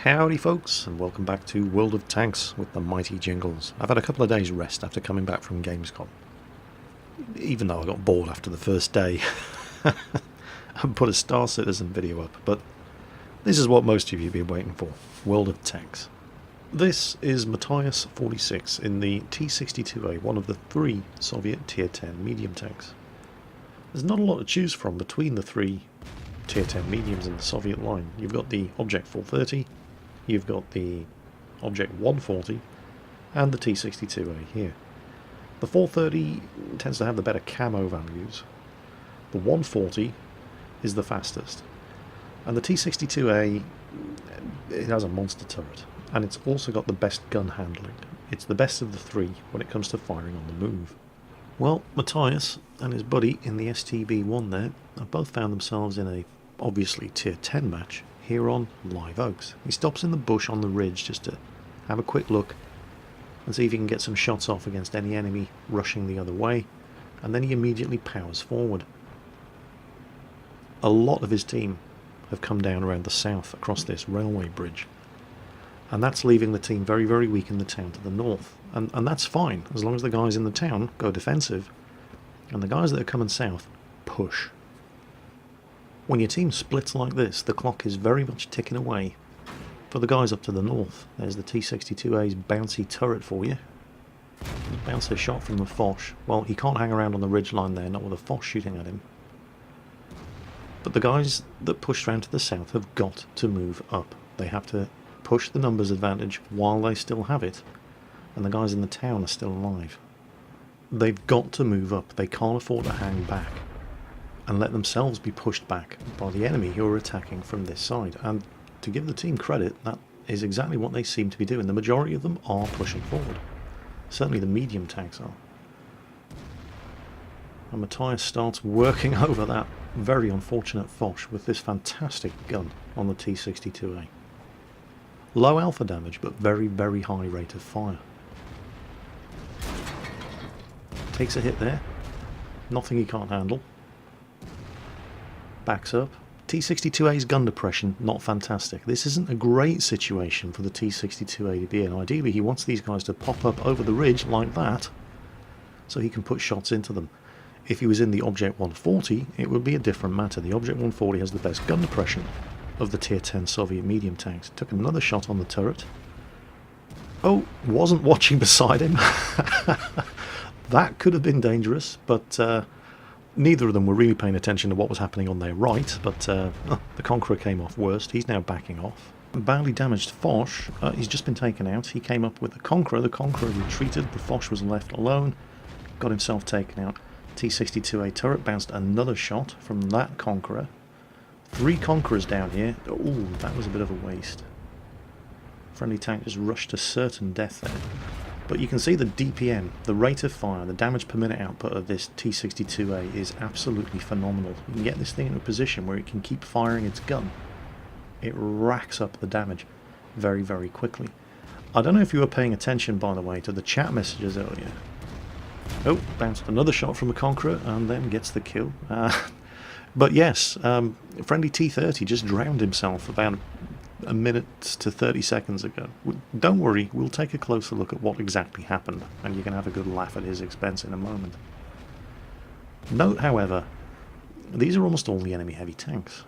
Howdy folks, and welcome back to World of Tanks with the mighty Jingles. I've had a couple of days rest after coming back from Gamescom. Even though I got bored after the first day and put a Star Citizen video up, but this is what most of you have been waiting for, World of Tanks. This is Matthias 46 in the T-62A, one of the three Soviet Tier 10 medium tanks. There's not a lot to choose from between the three Tier 10 mediums in the Soviet line. You've got the Object 430, you've got the Object 140, and the T-62A here. The 430 tends to have the better camo values. The 140 is the fastest. And the T-62A, it has a monster turret. And it's also got the best gun handling. It's the best of the three when it comes to firing on the move. Well, Matthias and his buddy in the STB-1 there have both found themselves in a, obviously, Tier 10 match here on Live Oaks. He stops in the bush on the ridge just to have a quick look and see if he can get some shots off against any enemy rushing the other way, and then he immediately powers forward. A lot of his team have come down around the south across this railway bridge, and that's leaving the team very, very weak in the town to the north. And that's fine, as long as the guys in the town go defensive, and the guys that are coming south push. When your team splits like this, the clock is very much ticking away for the guys up to the north. There's the T-62A's bouncy turret for you. Bounce a shot from the Foch. Well, he can't hang around on the ridgeline there, not with a Foch shooting at him. But the guys that pushed round to the south have got to move up. They have to push the numbers advantage while they still have it, and the guys in the town are still alive. They've got to move up. They can't afford to hang back and let themselves be pushed back by the enemy who are attacking from this side. And to give the team credit, that is exactly what they seem to be doing. The majority of them are pushing forward. Certainly the medium tanks are. And Matthias starts working over that very unfortunate Foch with this fantastic gun on the T-62A. Low alpha damage, but very, very high rate of fire. Takes a hit there. Nothing he can't handle. Backs up. T-62A's gun depression, not fantastic. This isn't a great situation for the T-62A to be in. Ideally, he wants these guys to pop up over the ridge like that, so he can put shots into them. If he was in the Object 140, it would be a different matter. The Object 140 has the best gun depression of the Tier 10 Soviet medium tanks. Took another shot on the turret. Oh, wasn't watching beside him. That could have been dangerous, but neither of them were really paying attention to what was happening on their right, but the Conqueror came off worst. He's now backing off. Badly damaged Foch, he's just been taken out. He came up with the Conqueror retreated, the Foch was left alone, got himself taken out. T-62A turret bounced another shot from that Conqueror. 3 Conquerors down here. Ooh, that was a bit of a waste. Friendly tank just rushed to certain death there. But you can see the DPM, the rate of fire, the damage per minute output of this T-62A is absolutely phenomenal. You can get this thing in a position where it can keep firing its gun. It racks up the damage very, very quickly. I don't know if you were paying attention, by the way, to the chat messages earlier. Oh, bounced another shot from a Conqueror and then gets the kill. But yes, friendly T-30 just drowned himself about a minute to 30 seconds ago. Don't worry, we'll take a closer look at what exactly happened, and you can have a good laugh at his expense in a moment. Note, however, these are almost all the enemy heavy tanks,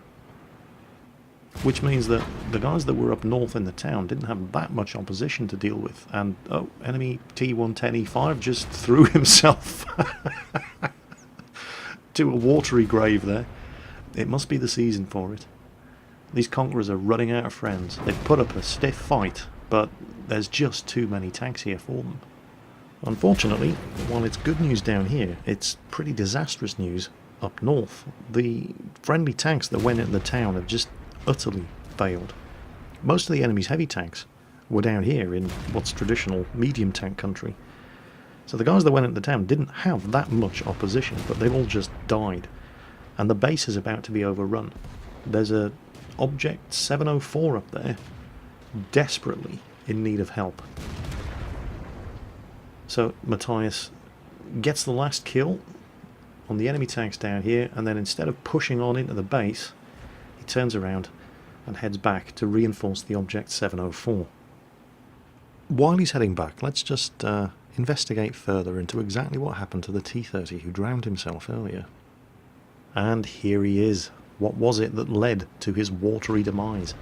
which means that the guys that were up north in the town didn't have that much opposition to deal with, and oh, enemy T-110E5 just threw himself to a watery grave there. It must be the season for it. These Conquerors are running out of friends. They've put up a stiff fight, but there's just too many tanks here for them. Unfortunately, while it's good news down here, it's pretty disastrous news up north. The friendly tanks that went into the town have just utterly failed. Most of the enemy's heavy tanks were down here in what's traditional medium tank country. So the guys that went into the town didn't have that much opposition, but they've all just died. And the base is about to be overrun. There's a Object 704 up there, desperately in need of help. So Matthias gets the last kill on the enemy tanks down here, and then instead of pushing on into the base, he turns around and heads back to reinforce the Object 704. While he's heading back, let's just investigate further into exactly what happened to the T-30 who drowned himself earlier. And here he is. What was it that led to his watery demise?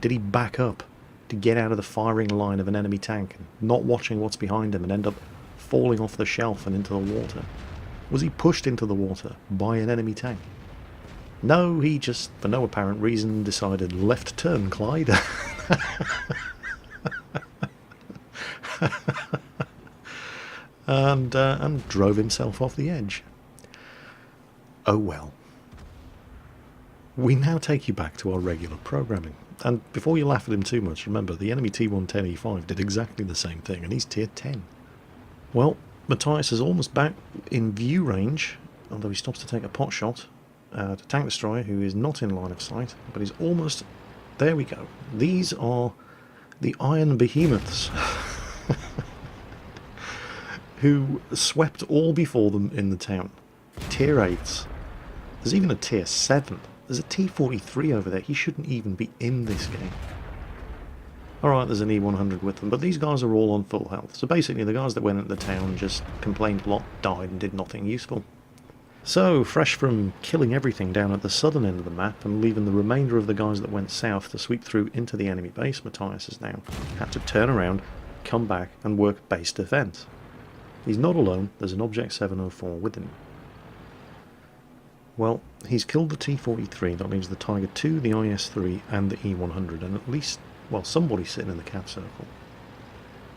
Did he back up to get out of the firing line of an enemy tank, not watching what's behind him, and end up falling off the shelf and into the water? Was he pushed into the water by an enemy tank? No, he just, for no apparent reason, decided left turn, Clyde. and drove himself off the edge. Oh well. We now take you back to our regular programming. And before you laugh at him too much, remember, the enemy T110E5 did exactly the same thing, and he's tier 10. Well, Matthias is almost back in view range, although he stops to take a pot shot at a tank destroyer who is not in line of sight, but he's almost... There we go. These are the iron behemoths who swept all before them in the town. Tier 8s. There's even a tier 7. There's a T43 over there. He shouldn't even be in this game. Alright, there's an E100 with them, but these guys are all on full health. So basically the guys that went into the town just complained a lot, died and did nothing useful. So, fresh from killing everything down at the southern end of the map and leaving the remainder of the guys that went south to sweep through into the enemy base, Matthias has now had to turn around, come back and work base defence. He's not alone, there's an Object 704 with him. Well, he's killed the T-43, that means the Tiger II, the IS-3 and the E-100, and at least, well, somebody's sitting in the cap circle.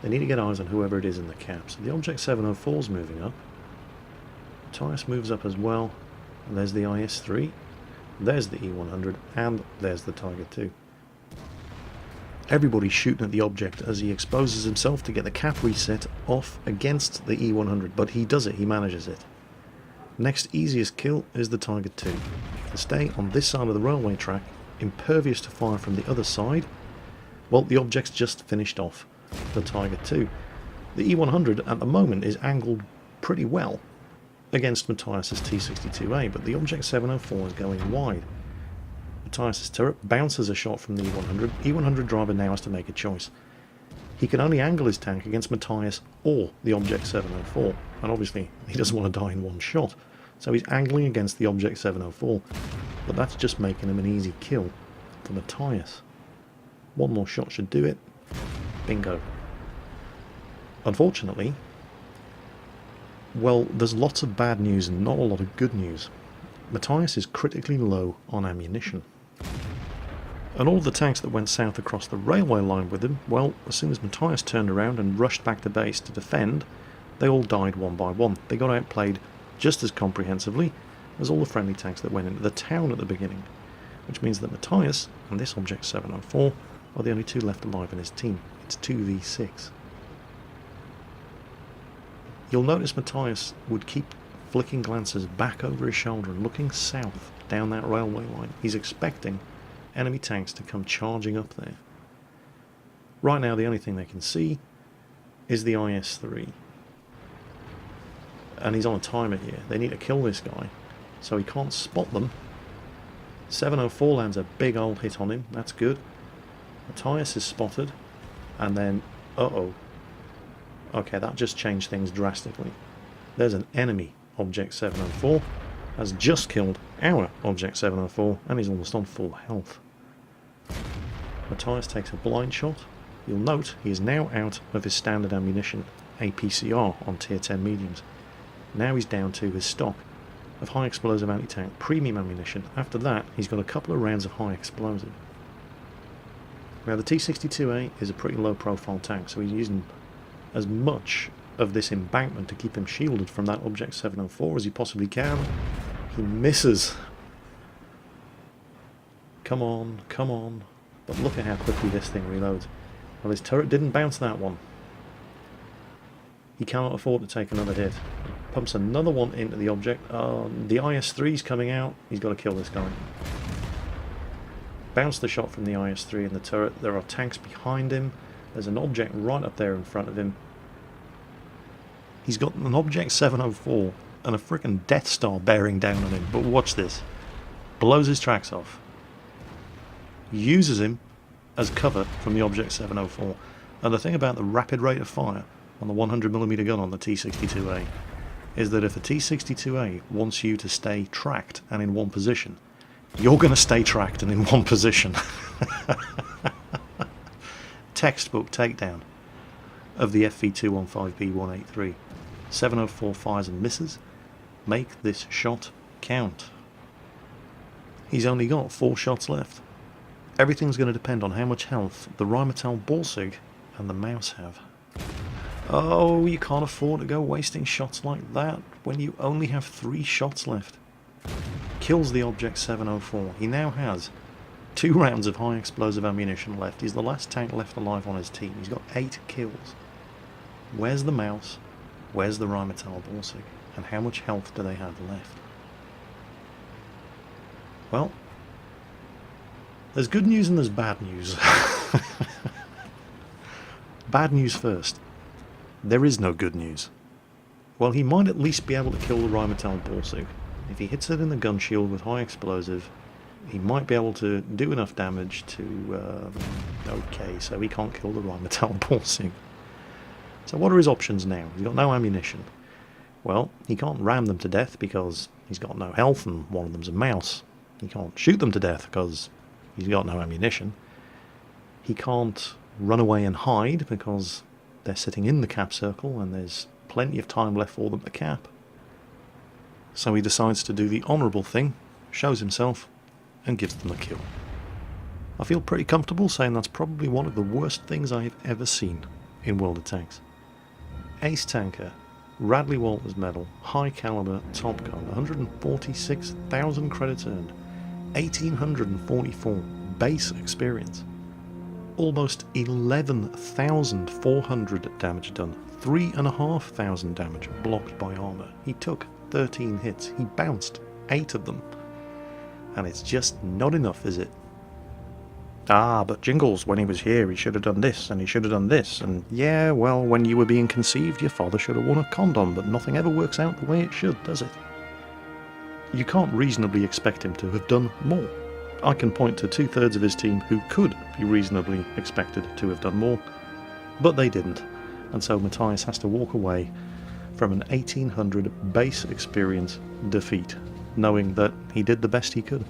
They need to get eyes on whoever it is in the cap. So the Object 704's moving up. Matthias moves up as well. And there's the IS-3, there's the E-100, and there's the Tiger II. Everybody's shooting at the object as he exposes himself to get the cap reset off against the E-100, but he does it, he manages it. Next easiest kill is the Tiger II. To stay on this side of the railway track, impervious to fire from the other side, well, the object's just finished off the Tiger II. The E-100 at the moment is angled pretty well against Matthias's T-62A, but the Object 704 is going wide. Matthias's turret bounces a shot from the E-100. E-100 driver now has to make a choice. He can only angle his tank against Matthias or the Object 704, and obviously he doesn't want to die in one shot, so he's angling against the Object 704, but that's just making him an easy kill for Matthias. One more shot should do it. Bingo. Unfortunately, well, there's lots of bad news and not a lot of good news. Matthias is critically low on ammunition. And all the tanks that went south across the railway line with him, well, as soon as Matthias turned around and rushed back to base to defend, they all died one by one. They got outplayed just as comprehensively as all the friendly tanks that went into the town at the beginning, which means that Matthias and this Object 704 are the only two left alive in his team. It's 2v6. You'll notice Matthias would keep flicking glances back over his shoulder and looking south down that railway line. He's expecting enemy tanks to come charging up there. Right now the only thing they can see is the IS-3. And he's on a timer here. They need to kill this guy, so he can't spot them. 704 lands a big old hit on him, that's good. Matthias is spotted, and then, uh-oh. Okay, that just changed things drastically. There's an enemy Object 704, has just killed our Object 704, and he's almost on full health. Matthias takes a blind shot. You'll note he is now out of his standard ammunition, APCR, on tier 10 mediums. Now he's down to his stock of high explosive anti-tank premium ammunition. After that, he's got a couple of rounds of high explosive. Now the T-62A is a pretty low profile tank, so he's using as much of this embankment to keep him shielded from that Object 704 as he possibly can. He misses. Come on, come on. But look at how quickly this thing reloads. Well, his turret didn't bounce that one. He cannot afford to take another hit. He pumps another one into the object. The IS-3's coming out. He's got to kill this guy. Bounce the shot from the IS-3 in the turret. There are tanks behind him. There's an object right up there in front of him. He's got an Object 704 and a frickin' Death Star bearing down on him. But watch this. Blows his tracks off. uses him as cover from the Object 704. And the thing about the rapid rate of fire on the 100mm gun on the T62A is that if the T62A wants you to stay tracked and in one position, you're going to stay tracked and in one position. Textbook takedown of the FV215B183. 704 fires and misses. Make this shot count. He's only got 4 shots left. Everything's going to depend on how much health the Rheinmetall Ballsig and the mouse have. Oh, you can't afford to go wasting shots like that when you only have 3 shots left. Kills the Object 704. He now has 2 rounds of high explosive ammunition left. He's the last tank left alive on his team. He's got 8 kills. Where's the mouse? Where's the Rheinmetall Ballsig? And how much health do they have left? Well, there's good news and there's bad news. Bad news first. There is no good news. Well, he might at least be able to kill the Rheinmetall Ballsig. If he hits it in the gun shield with high explosive, he might be able to do enough damage to... okay, so he can't kill the Rheinmetall Ballsig. So what are his options now? He's got no ammunition. Well, he can't ram them to death because he's got no health and one of them's a mouse. He can't shoot them to death because he's got no ammunition. He can't run away and hide because they're sitting in the cap circle and there's plenty of time left for them to cap. So he decides to do the honourable thing, shows himself, and gives them a kill. I feel pretty comfortable saying that's probably one of the worst things I have ever seen in World of Tanks. Ace tanker, Radley Walters medal, high caliber, top gun, 146,000 credits earned, 1,844 base experience, almost 11,400 damage done, 3,500 damage blocked by armour. He took 13 hits, he bounced 8 of them, and it's just not enough, is it? Ah, but Jingles, when he was here, he should have done this, and he should have done this, and yeah, well, when you were being conceived, your father should have worn a condom, but nothing ever works out the way it should, does it? You can't reasonably expect him to have done more. I can point to 2/3 of his team who could be reasonably expected to have done more, but they didn't, and so Matthias has to walk away from an 1,800 base experience defeat, knowing that he did the best he could.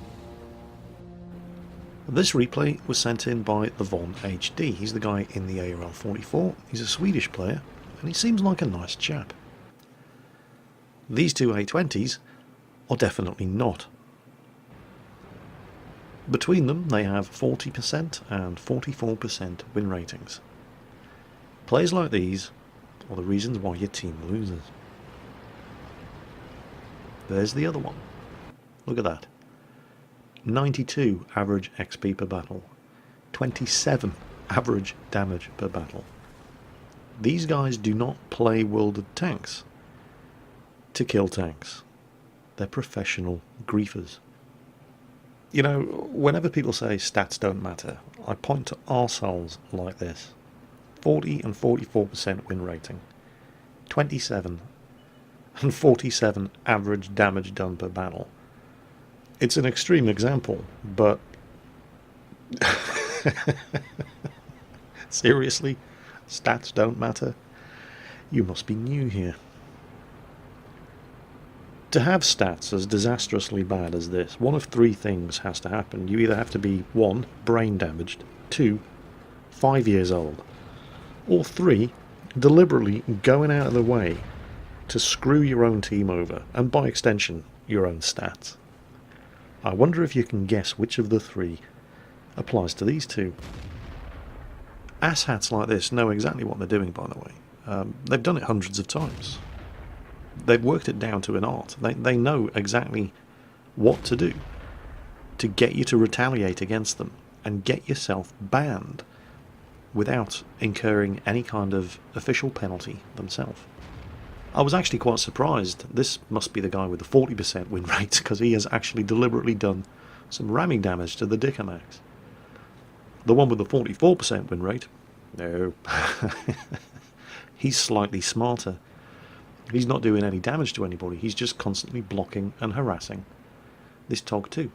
This replay was sent in by the Von HD. He's the guy in the ARL 44. He's a Swedish player, and he seems like a nice chap. These two A20s are definitely not. Between them, they have 40% and 44% win ratings. Plays like these are the reasons why your team loses. There's the other one. Look at that. 92 average XP per battle, 27 average damage per battle. These guys do not play World of Tanks to kill tanks. They're professional griefers. You know, whenever people say stats don't matter, I point to arseholes like this. 40 and 44% win rating, 27 and 47 average damage done per battle. It's an extreme example, but seriously, stats don't matter? You must be new here. To have stats as disastrously bad as this, one of 3 things has to happen. You either have to be 1, brain damaged, 2, 5 years old, or 3, deliberately going out of the way to screw your own team over, and by extension, your own stats. I wonder if you can guess which of the 3 applies to these 2. Asshats like this know exactly what they're doing, by the way. They've done it hundreds of times. They've worked it down to an art. They know exactly what to do to get you to retaliate against them and get yourself banned without incurring any kind of official penalty themselves. I was actually quite surprised. This must be the guy with the 40% win rate, because he has actually deliberately done some ramming damage to the Dicamax. The one with the 44% win rate, no. He's slightly smarter. He's not doing any damage to anybody, he's just constantly blocking and harassing this TOG 2.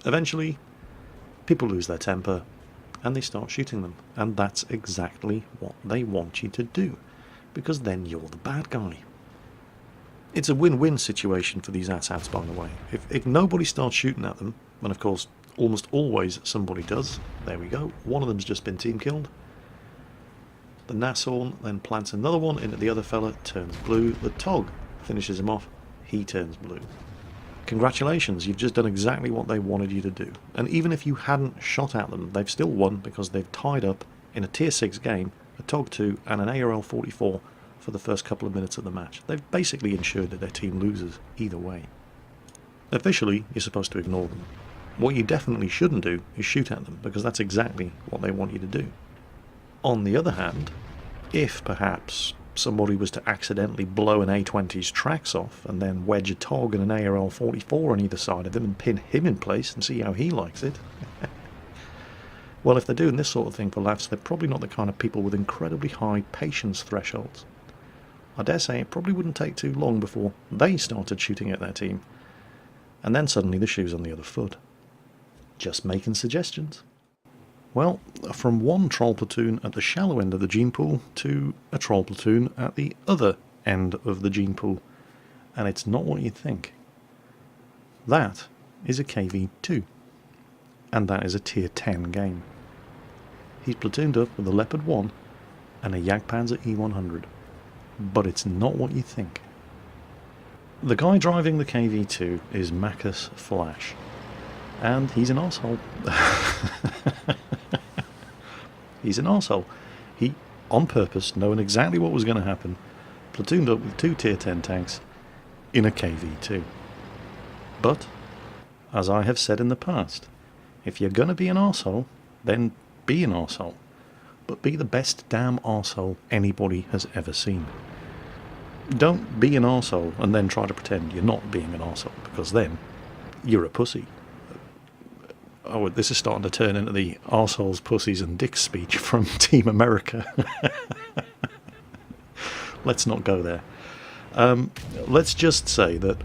Eventually, people lose their temper and they start shooting them. And that's exactly what they want you to do, because then you're the bad guy. It's a win-win situation for these asshats, by the way. If nobody starts shooting at them, and of course almost always somebody does, there we go, one of them's just been team killed. The Nashorn then plants another one into the other fella, turns blue. The Tog finishes him off, he turns blue. Congratulations, you've just done exactly what they wanted you to do. And even if you hadn't shot at them, they've still won because they've tied up in a Tier 6 game, a Tog 2 and an ARL-44 for the first couple of minutes of the match. They've basically ensured that their team loses either way. Officially, you're supposed to ignore them. What you definitely shouldn't do is shoot at them, because that's exactly what they want you to do. On the other hand, if perhaps somebody was to accidentally blow an A20's tracks off and then wedge a Tog and an ARL-44 on either side of him and pin him in place and see how he likes it, well, if they're doing this sort of thing for laughs, they're probably not the kind of people with incredibly high patience thresholds. I dare say it probably wouldn't take too long before they started shooting at their team, and then suddenly the shoe's on the other foot. Just making suggestions. Well, from one troll platoon at the shallow end of the gene pool to a troll platoon at the other end of the gene pool, and it's not what you think. That is a KV-2, and that is a Tier 10 game. He's platooned up with a Leopard 1 and a Jagdpanzer E100. But it's not what you think. The guy driving the KV-2 is Macus Flash, and he's an arsehole. He's an arsehole. He, on purpose, knowing exactly what was going to happen, platooned up with 2 Tier 10 tanks in a KV-2. But, as I have said in the past, if you're going to be an arsehole, then be an arsehole. But be the best damn arsehole anybody has ever seen. Don't be an arsehole and then try to pretend you're not being an arsehole, because then you're a pussy. Oh, this is starting to turn into the arseholes, pussies and dicks speech from Team America. Let's not go there. Let's just say that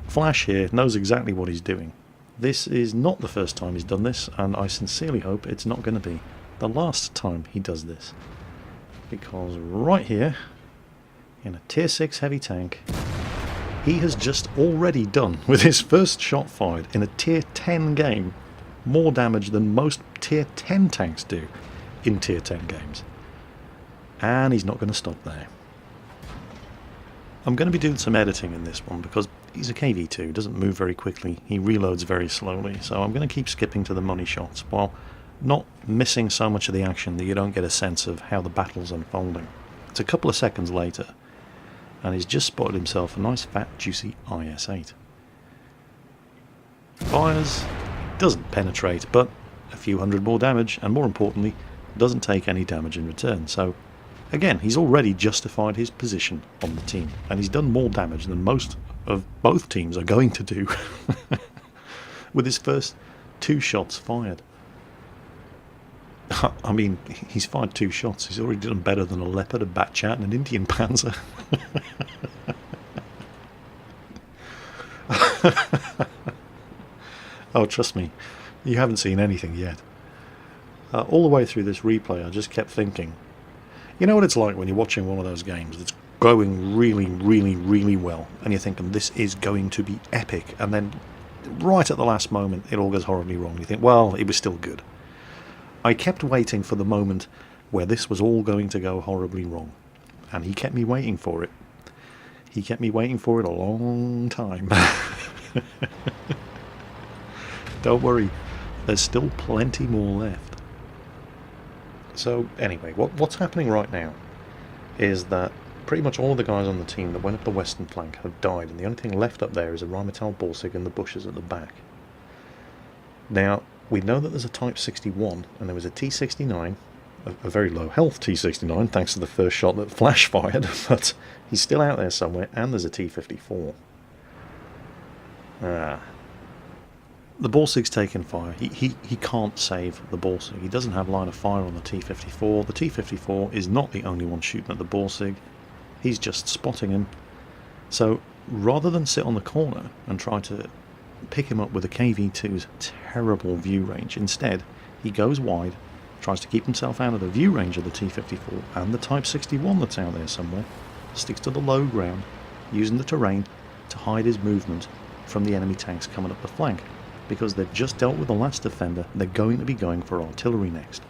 Flash here knows exactly what he's doing. This is not the first time he's done this, and I sincerely hope it's not going to be the last time he does this, because right here in a Tier 6 heavy tank he has just already done, with his first shot fired in a Tier 10 game, more damage than most Tier 10 tanks do in Tier 10 games, and he's not going to stop there. I'm going to be doing some editing in this one because he's a KV-2, doesn't move very quickly, he reloads very slowly, so I'm going to keep skipping to the money shots while not missing so much of the action that you don't get a sense of how the battle's unfolding. It's a couple of seconds later, and he's just spotted himself a nice fat juicy IS-8. Fires, doesn't penetrate, but a few hundred more damage, and more importantly, doesn't take any damage in return. So, again, he's already justified his position on the team, and he's done more damage than most of both teams are going to do with his first 2 shots fired. I mean, he's fired 2 shots. He's already done better than a Leopard, a Batchat, and an Indian Panzer. Oh, trust me, you haven't seen anything yet. All the way through this replay, I just kept thinking, you know what it's like when you're watching one of those games that's going really, really, really well, and you're thinking, this is going to be epic, and then right at the last moment, it all goes horribly wrong. You think, well, it was still good. I kept waiting for the moment where this was all going to go horribly wrong, and he kept me waiting for it. He kept me waiting for it a long time. Don't worry, there's still plenty more left. So anyway, what's happening right now is that pretty much all of the guys on the team that went up the western flank have died, and the only thing left up there is a Rheinmetall Borsig in the bushes at the back. Now, we know that there's a Type 61, and there was a T-69, a very low health T-69, thanks to the first shot that Flash fired, but he's still out there somewhere, and there's a T-54. The Borsig's taken fire. He can't save the Borsig. He doesn't have line of fire on the T-54. The T-54 is not the only one shooting at the Borsig. He's just spotting him. So rather than sit on the corner and try to pick him up with a KV-2's terrible view range. Instead, he goes wide, tries to keep himself out of the view range of the T-54 and the Type 61 that's out there somewhere, sticks to the low ground, using the terrain to hide his movement from the enemy tanks coming up the flank. Because they've just dealt with the last defender, they're going to be going for artillery next.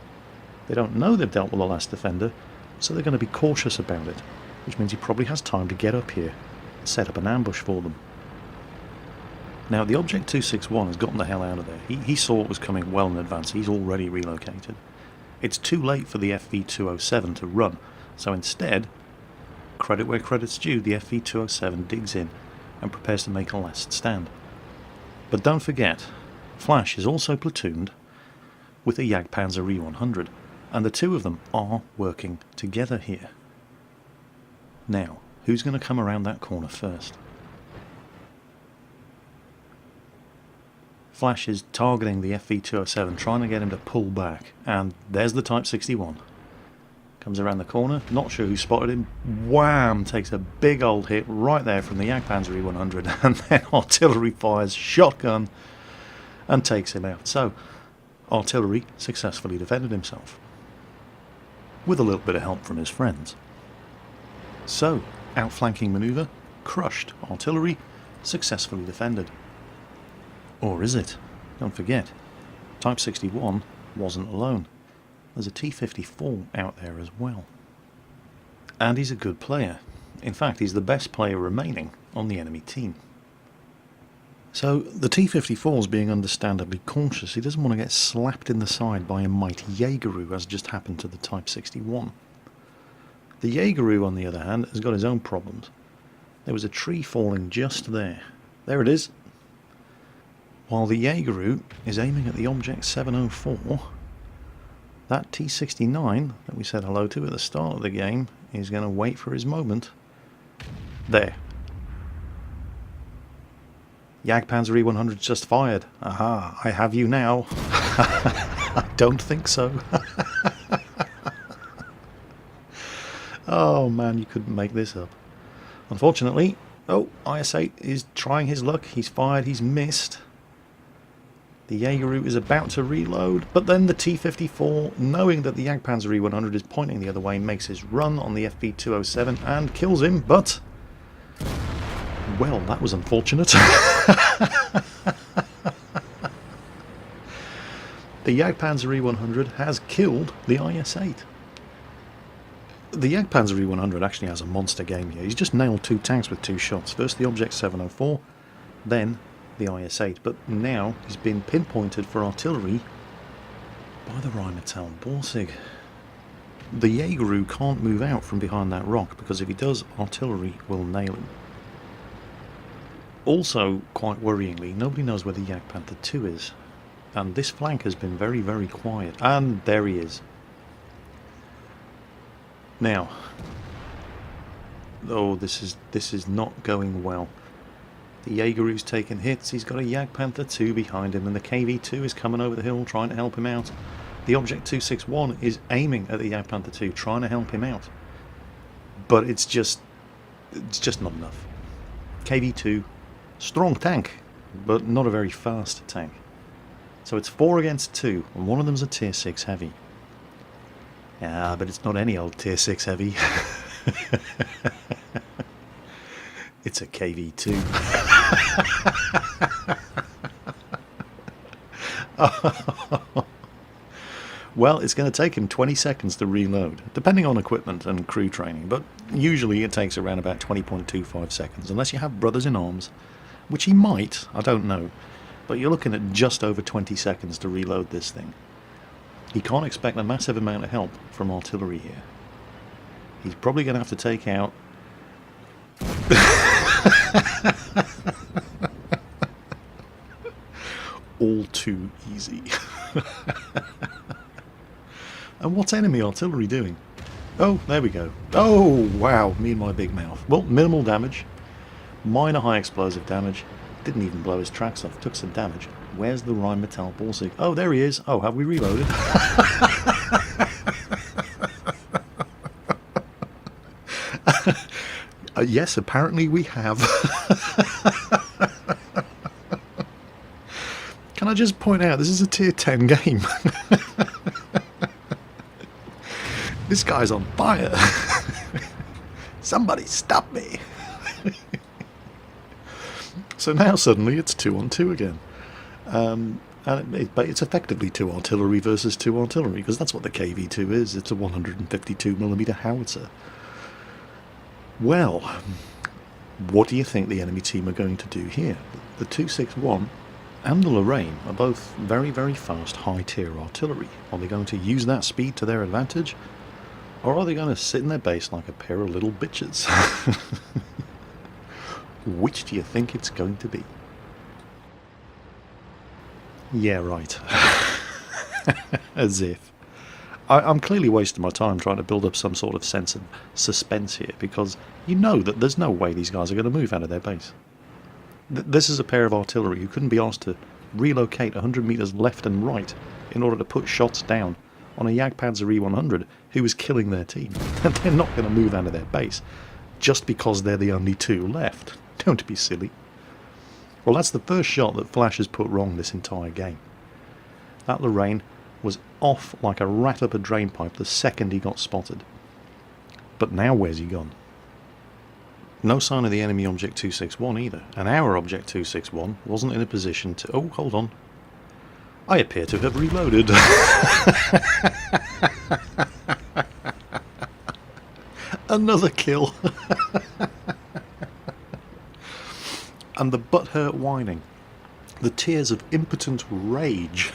They don't know they've dealt with the last defender, so they're going to be cautious about it, which means he probably has time to get up here and set up an ambush for them. Now, the Object 261 has gotten the hell out of there. He saw it was coming well in advance. He's already relocated. It's too late for the FV-207 to run, so instead, credit where credit's due, the FV-207 digs in and prepares to make a last stand. But don't forget, Flash is also platooned with a Jagdpanzer E100, and the two of them are working together here. Now, who's going to come around that corner first? Flash is targeting the FV-207, trying to get him to pull back, and there's the Type 61. Comes around the corner, not sure who spotted him, wham, takes a big old hit right there from the Jagdpanzer E100, and then artillery fires shotgun and takes him out. So, artillery successfully defended himself, with a little bit of help from his friends. So, outflanking manoeuvre, crushed. Artillery, successfully defended. Or is it? Don't forget, Type 61 wasn't alone. There's a T-54 out there as well. And he's a good player. In fact, he's the best player remaining on the enemy team. So, the T-54 is being understandably cautious. He doesn't want to get slapped in the side by a mighty Jaegeru, as just happened to the Type 61. The Jaegeru, on the other hand, has got his own problems. There was a tree falling just there. There it is. While the Jaegeru is aiming at the Object 704, that T-69 that we said hello to at the start of the game is going to wait for his moment. There. Jagdpanzer E100 just fired. Aha, I have you now. I don't think so. Oh man, you couldn't make this up. Unfortunately, IS-8 is trying his luck. He's fired, he's missed. The Jaegeru is about to reload, but then the T-54, knowing that the Jagdpanzer E100 is pointing the other way, makes his run on the FV-207 and kills him, but... well, that was unfortunate. The Jagdpanzer E100 has killed the IS-8. The Jagdpanzer E100 actually has a monster game here. He's just nailed two tanks with two shots. First the Object 704, then the IS-8, but now he's been pinpointed for artillery by the Rheinmetall Borsig. The Jaegeru can't move out from behind that rock, because if he does, artillery will nail him. Also, quite worryingly, nobody knows where the Jagdpanther 2 is, and this flank has been very, very quiet. And there he is. Now, oh, this is not going well. The Jaegeru's taken hits, he's got a Jagdpanther 2 behind him, and the KV-2 is coming over the hill trying to help him out. The Object 261 is aiming at the Jagdpanther 2, trying to help him out. But it's just not enough. KV-2, strong tank, but not a very fast tank. So it's 4 against 2, and one of them's a Tier 6 heavy. Ah, but it's not any old Tier 6 heavy. It's a KV-2. Well, it's going to take him 20 seconds to reload, depending on equipment and crew training, but usually it takes around about 20.25 seconds, unless you have brothers in arms, which he might, I don't know, but you're looking at just over 20 seconds to reload this thing. He can't expect a massive amount of help from artillery here. He's probably going to have to take out... all too easy. And what's enemy artillery doing? Oh, there we go. Oh, wow, me and my big mouth. Well, minimal damage. Minor high explosive damage. Didn't even blow his tracks off. Took some damage. Where's the Rheinmetall Borsig? Oh, there he is. Oh, have we reloaded? Yes, apparently we have. Can I just point out, this is a tier 10 game. This guy's on fire. Somebody stop me. So now suddenly it's 2 on 2 again. But it's effectively 2 artillery versus 2 artillery, because that's what the KV-2 is. It's a 152mm howitzer. Well, what do you think the enemy team are going to do here? The 261 and the Lorraine are both very, very fast, high-tier artillery. Are they going to use that speed to their advantage? Or are they going to sit in their base like a pair of little bitches? Which do you think it's going to be? Yeah, right. As if. I'm clearly wasting my time trying to build up some sort of sense of suspense here, because you know that there's no way these guys are going to move out of their base. This is a pair of artillery who couldn't be asked to relocate 100 metres left and right in order to put shots down on a Jagdpanzer E100 who was killing their team. And they're not going to move out of their base just because they're the only 2 left. Don't be silly. Well, that's the first shot that Flash has put wrong this entire game. That Lorraine was off like a rat up a drainpipe the second he got spotted. But now where's he gone? No sign of the enemy Object 261 either, and our Object 261 wasn't in a position to... Oh, hold on. I appear to have reloaded. Another kill. And the butthurt whining, the tears of impotent rage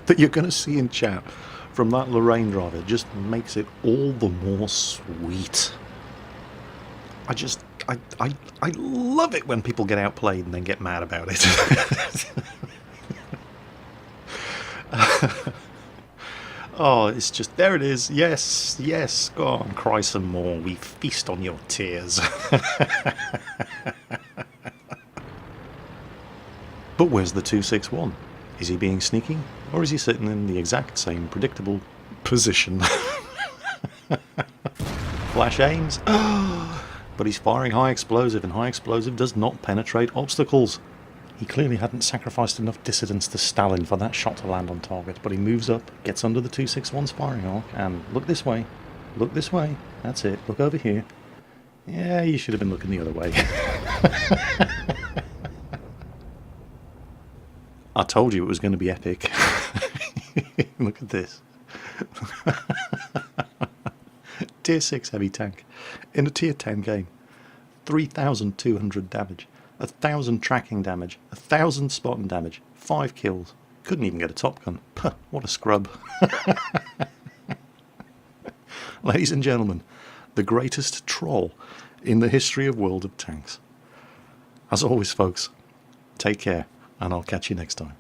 that you're going to see in chat from that Lorraine driver just makes it all the more sweet. I love it when people get outplayed and then get mad about it. Oh, it's just, there it is. Yes, yes, go on, cry some more. We feast on your tears. But where's the 261? Is he being sneaky, or is he sitting in the exact same predictable position? Flash aims, but he's firing high explosive, and high explosive does not penetrate obstacles. He clearly hadn't sacrificed enough dissidence to Stalin for that shot to land on target, but he moves up, gets under the 261's firing arc, and look this way, that's it, look over here. Yeah, you should have been looking the other way. I told you it was going to be epic. Look at this. Tier 6 heavy tank in a tier 10 game. 3,200 damage, 1,000 tracking damage, 1,000 spotting damage, 5 kills. Couldn't even get a top gun. Puh, what a scrub. Ladies and gentlemen, the greatest troll in the history of World of Tanks. As always, folks, take care, and I'll catch you next time.